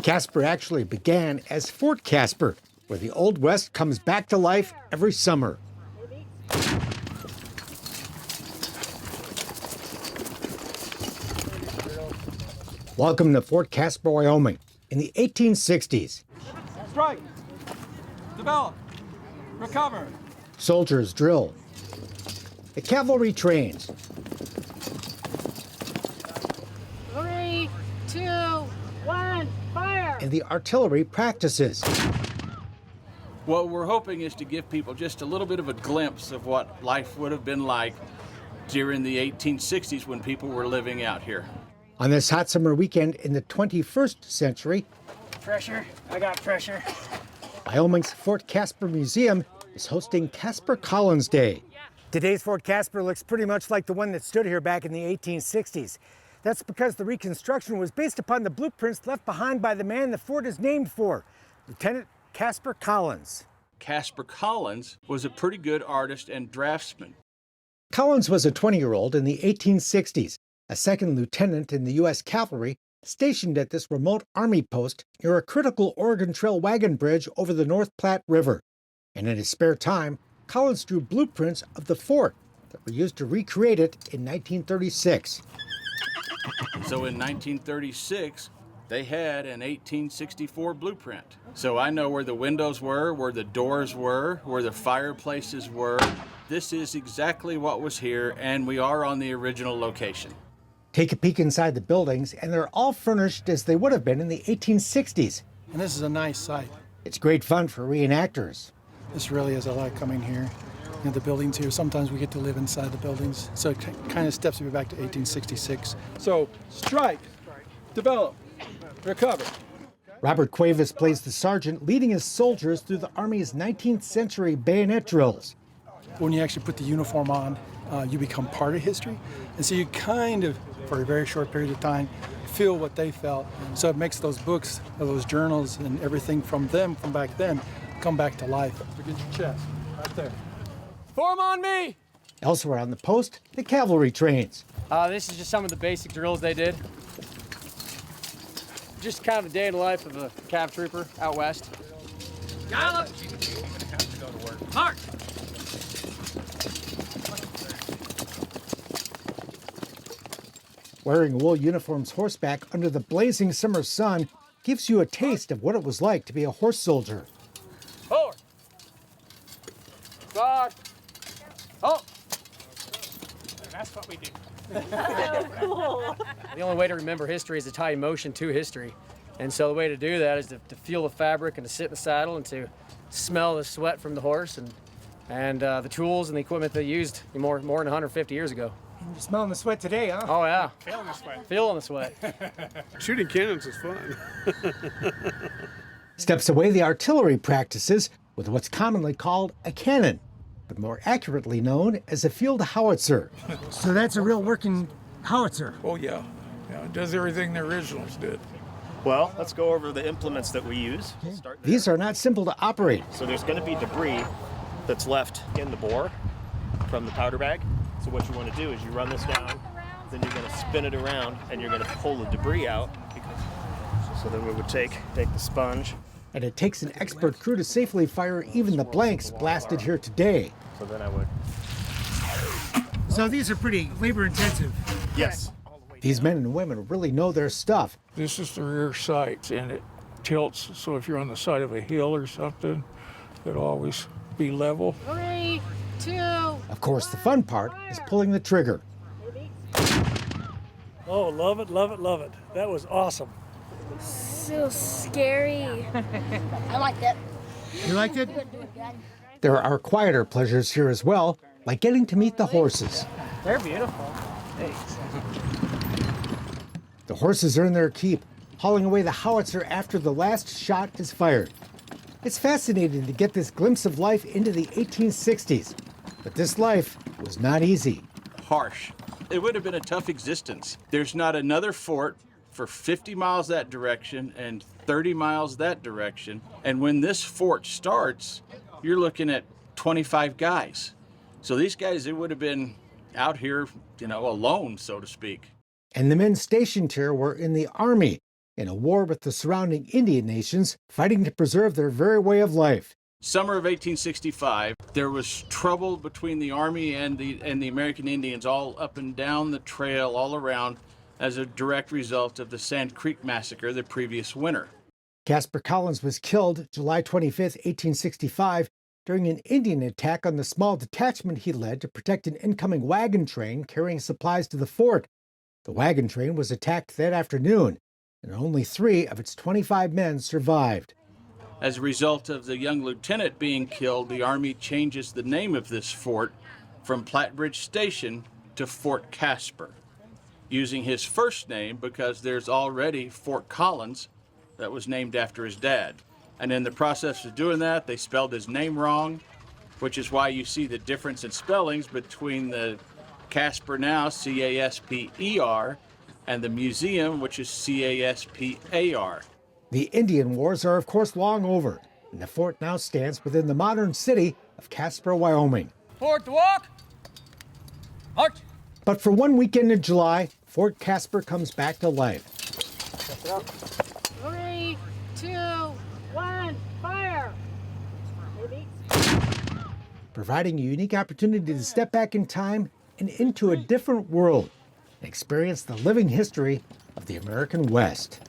Casper actually began as Fort Casper, where the Old West comes back to life every summer. Welcome to Fort Casper, Wyoming, in the 1860s. Strike, develop, recover. Soldiers drill. The cavalry trains. 3, 2, 1, fire! And the artillery practices. What we're hoping is to give people just a little bit of a glimpse of what life would have been like during the 1860s when people were living out here. On this hot summer weekend in the 21st century, Pressure, I got pressure. Wyoming's Fort Casper Museum is hosting Casper Collins Day. Today's Fort Casper looks pretty much like the one that stood here back in the 1860s. That's because the reconstruction was based upon the blueprints left behind by the man the fort is named for, Lieutenant Casper Collins. Casper Collins was a pretty good artist and draftsman. Collins was a 20-year-old in the 1860s, a second lieutenant in the U.S. Cavalry, stationed at this remote army post near a critical Oregon Trail wagon bridge over the North Platte River. And in his spare time, Collins drew blueprints of the fort that were used to recreate it in 1936. So in 1936, they had an 1864 blueprint. So I know where the windows were, where the doors were, where the fireplaces were. This is exactly what was here, and we are on the original location. Take a peek inside the buildings, and they're all furnished as they would have been in the 1860s. And this is a nice site. It's great fun for reenactors. This really is. I like coming here. You know, the buildings here, sometimes we get to live inside the buildings. So it kind of steps me back to 1866. So, strike, develop, recover. Robert Cuevas plays the sergeant leading his soldiers through the Army's 19th century bayonet drills. When you actually put the uniform on, you become part of history. And so you kind of, for a very short period of time, feel what they felt. So it makes those books, those journals, and everything from them, from back then, come back to life. Look at your chest, right there. Form on me! Elsewhere on the post, the cavalry trains. This is just some of the basic drills they did. Just kind of a day in the life of a cav trooper out west. Gallop! March! Wearing wool uniforms horseback under the blazing summer sun gives you a taste of what it was like to be a horse soldier. Forward! Guard! Oh! That's what we do. The only way to remember history is to tie emotion to history. And so the way to do that is to feel the fabric and to sit in the saddle and to smell the sweat from the horse and the tools and the equipment they used more than 150 years ago. You're smelling the sweat today, huh? Oh, yeah. Feeling the sweat. Feeling the sweat. Shooting cannons is fun. Steps away, the artillery practices with what's commonly called a cannon, but more accurately known as a field howitzer. So that's a real working howitzer. Oh, yeah. Yeah, it does everything the originals did. Well, let's go over the implements that we use. These are not simple to operate. So there's going to be debris that's left in the bore from the powder bag. So what you want to do is you run this down, then you're going to spin it around, and you're going to pull the debris out. So then we would take the sponge. And it takes an expert crew to safely fire even the blanks blasted here today. So then I would... So these are pretty labor intensive. Yes. These men and women really know their stuff. This is the rear sight, and it tilts, so if you're on the side of a hill or something, it'll always be level. 3, 2. Of course, the fun part is pulling the trigger. Oh, love it, love it, love it. That was awesome. So scary. I liked it. You liked it? There are quieter pleasures here as well, like getting to meet the horses. They're beautiful. Thanks. The horses earn their keep, hauling away the howitzer after the last shot is fired. It's fascinating to get this glimpse of life into the 1860s, but this life was not easy. Harsh. It would have been a tough existence. There's not another fort for 50 miles that direction and 30 miles that direction. And when this fort starts, you're looking at 25 guys. So these guys, they would have been out here, alone, so to speak. And the men stationed here were in the Army, in a war with the surrounding Indian nations fighting to preserve their very way of life. Summer of 1865, there was trouble between the Army and the American Indians all up and down the trail, all around, as a direct result of the Sand Creek Massacre the previous winter. Caspar Collins was killed July 25, 1865, during an Indian attack on the small detachment he led to protect an incoming wagon train carrying supplies to the fort. The wagon train was attacked that afternoon, and only 3 of its 25 men survived. As a result of the young lieutenant being killed, the Army changes the name of this fort from Plattbridge Station to Fort Caspar, using his first name because there's already Fort Collins that was named after his dad. And in the process of doing that, they spelled his name wrong, which is why you see the difference in spellings between the Casper now, C-A-S-P-E-R, and the museum, which is C-A-S-P-A-R. The Indian Wars are, of course, long over, and the fort now stands within the modern city of Casper, Wyoming. Forward to walk. March. But for one weekend in July, Fort Caspar comes back to life. 3, 2, 1, fire! Providing a unique opportunity to step back in time and into a different world and experience the living history of the American West.